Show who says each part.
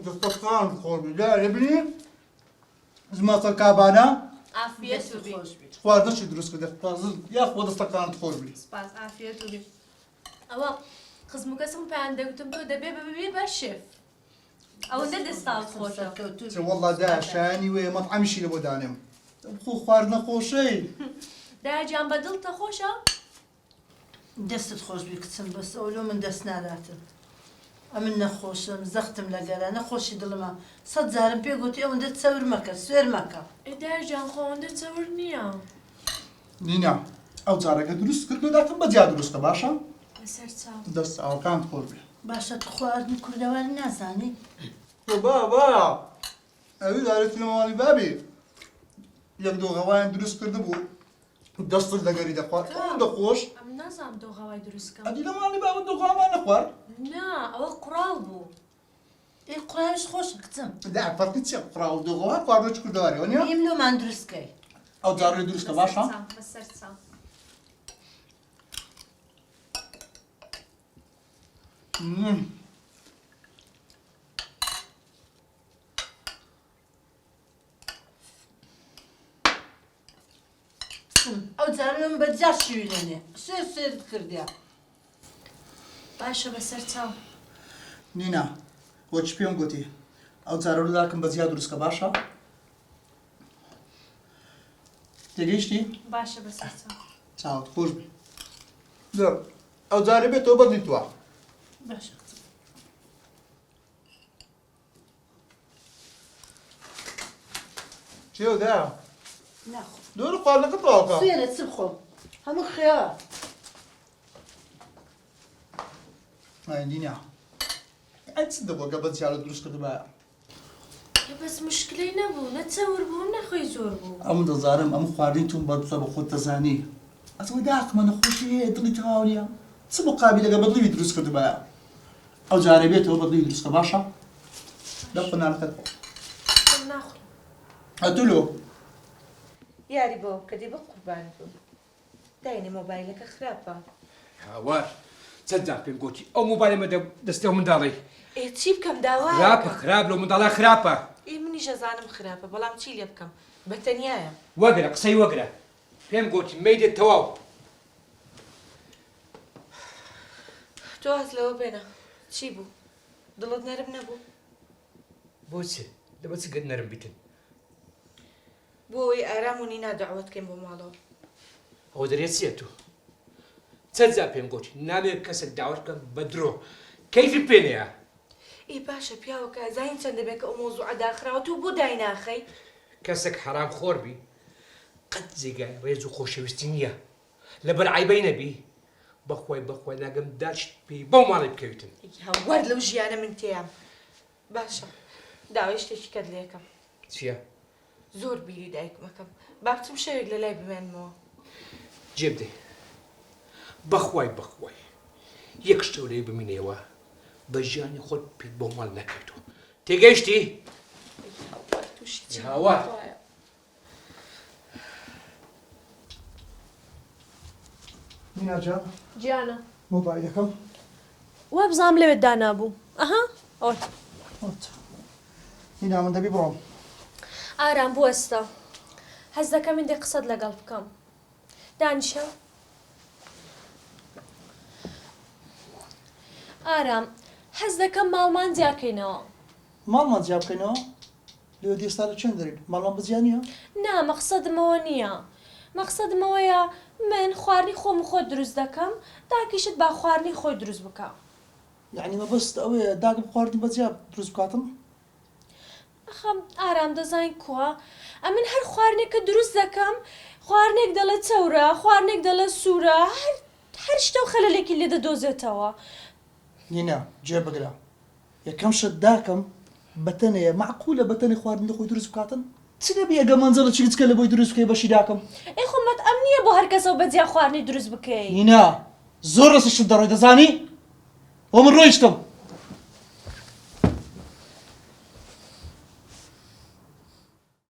Speaker 1: دسترخوان خۆمی دارێ بینی زماتە کابانە
Speaker 2: عافیت و بی
Speaker 1: خواردنەشی دروست کردە یا خۆ دەستەکانت خۆش بی
Speaker 2: سپاس عافیت و بی ئەوە خزمەکەسم پێیان دەگوتم تۆ دەبێ ببێ بە شێف ئەوەندە دەستاوت خۆشە
Speaker 1: وەڵڵا دا شایانی وێ مەطعەمیشی لە بۆ دانێم بخۆ خواردنە خۆشەی
Speaker 2: داجیان بە دڵتە خۆشە
Speaker 3: دەستت خۆش بی کچم بەس ئەولۆ من دەست ناداتم ئەمن نەخۆشم زەختم لەگەرە نەخۆشی دڵمە سەد جارم پێ گوتی ئەوەندە چەور مەکە سوێر مەکە
Speaker 2: داجیان خۆوەندە چەور نییە
Speaker 1: نینا ئەو جارەکە دروست کردو داتم بەجیا دروستە باشە
Speaker 2: بەسەر چاو
Speaker 1: دەست ئاوکانت خۆش بێ
Speaker 3: باشە تو خواردن کوردەواری نازانی
Speaker 1: با ئەوی دارێتی لەمەوانی بابی یەک دۆغەوایان دروست کرده بوو دەستت لەگەری دەخوارد ئەوەندە خۆش
Speaker 2: ئەم نازانم دۆغەوای دروستکەم
Speaker 1: ئەدی لەمانی بابەت دۆغەوامان نەخوارد
Speaker 2: نا ئەوە قوڕاڵ بوو
Speaker 3: ئێ قوڕاویش خۆشە کچم
Speaker 1: دا فەرقی چییە قوڕاو و دۆغەوا خواردنەوەی کوردەواری وەنیە
Speaker 3: ئیم لۆمان دروستکەی
Speaker 1: ئەو جارێ دروستکە باشە
Speaker 2: بەسەر چاو
Speaker 3: ئەو جارە من بەجا شوێنێ سوێر کردیا
Speaker 2: باشە بەسەر چاو
Speaker 1: نینا وەچ پێم گوتی ئەو جارە لاکەم بەجیا دروستکە باشە تێگەیشتی
Speaker 2: باشە بەسەر چاو
Speaker 1: چاوت خۆش بی ئەو جارە بێتەوە بەدیتوە
Speaker 3: باشە کچم
Speaker 1: چێو دا
Speaker 3: ناخۆ
Speaker 1: دوور خواردنەکە تەواوکە
Speaker 3: سوێرە چ بخۆم هەموو خێوە
Speaker 1: ئای نینا ئەی چ دەبووەکە بەجیا لە دروست کردبایە
Speaker 2: بەس مشکلەی نەبوو نە چەور بوو نەخۆی زۆر بوو
Speaker 1: ئەم دەزارم ئەم خواردنی تون بەدڵە بە خۆت دەزانی ئەتەوەی داکمە نەخۆشی هەیە دڵی تەواو نییە چ مقابلەکە بەدڵی دروست کردبایە ئەو جارە بێتەوە بەدڵی دروستکە باشە لە قۆناغەکەت
Speaker 2: ناخۆم
Speaker 1: ئەتولۆ
Speaker 4: یاری بۆ کردی بە قوربان بوو داینێ مۆبایلەکە خراپە
Speaker 5: هاوار چەند جار پێم گوتی ئەو مۆبایلەمە دەستی ئەو منداڵی
Speaker 4: ئێ چی بکەم داوا
Speaker 5: خراپە خراپ لەو منداڵە خراپە
Speaker 4: ئێ منیش ئەزانم خراپە بەڵام چی لێ بکەم بەتەنیایە
Speaker 5: وەگرە قسەی وەگرە پێم گوتی مەیدێت تەواو
Speaker 4: تۆ هەز لەوە بێنە چی بوو دڵت نەرم نەبوو
Speaker 5: بۆچێ دەبە چ گەت نەرم بیتن
Speaker 4: بۆ ئەوەی ئارام و نینا دەعوەت بکەین بۆ ماڵەوە
Speaker 5: ئەو دەرێت چییە تو چەند جار پێم گوتی نامێت کەسێک داوات بکەم بە درۆ کەیفی پێ نەیە
Speaker 4: ئێ باشە پیاوەکە زین چەند دەبێت کە ئەو مۆزوعە داخراوە تو بۆ دایناخەی
Speaker 5: کەسێک حرام خۆر بی قەت جێگای ڕێز و خۆشەویستی نییە لەبەر عیبەی نەبی بەخوای ناگەم داشت پێی بەو ماڵی بکەویتن
Speaker 4: هەوار لەو ژیانە من تێیام باشە داوای شتێکی کەت لێکم
Speaker 5: چییە؟
Speaker 4: زۆر بیری دایکمەکەم با بچم شەوێک لە لای بمێنمەوە
Speaker 5: جێب دێ بەخوای یەک شتە لێ بمینێەوە بە ژیانی خۆت پێت بۆ ماڵ نەکەوتەوە تێگەیشتی؟
Speaker 4: تووشی چی
Speaker 5: هاوار
Speaker 1: نینا جان
Speaker 2: گیانە
Speaker 1: مۆبایلەکەم
Speaker 2: وا بزانم لەوێت دانابوو ئەها ئەوە
Speaker 1: نینا من دەبی بڕۆم
Speaker 2: ئارام بوەستە هەز دەکەم من دێ قسەت لەگەڵ بکەم دانیشە ئارام هەز دەکەم ماڵمان جیاکەینەوە
Speaker 1: ماڵمان جیا بکەینەوە لێ دیێستا لە چێن دەریت ماڵمان بەجیا نییە
Speaker 2: نا مەقسەدمەوە نییە مەقسەدمەوەیە من خواردنی خۆم خۆت دروست دەکەم داکیشت با خواردنی خۆی دروست بکە
Speaker 1: یعنی مەبەست ئەوەیە داگم خواردنی بەجیا دروست بکاتم
Speaker 2: ئەخەم ئارام دەزانین کووە ئەمن هەر خواردنێکە دروست دەکەم خواردنێک دەڵێ چەورە خواردنێک دەڵێ سوورە هەر شتە و خەلەلێکی لێ دەدۆزێتەوە
Speaker 1: نینا جێ بگرە یەکەم شت داکەم بەتەنەیە معقولە بەتەنی خواردنی خۆی دروست بکاتن چ دەبێ ئەگە مەنزەڵە چیچکە لە بۆی دروست بکەی بەشی داکەم
Speaker 2: ئەی خۆمەت ئەم نییە بۆ هەر کەسەوە بەجیا خواردنی دروست بکەی
Speaker 1: نینا زۆر ڕستشت دەڕۆی دەزانی بۆ من ڕۆیشتم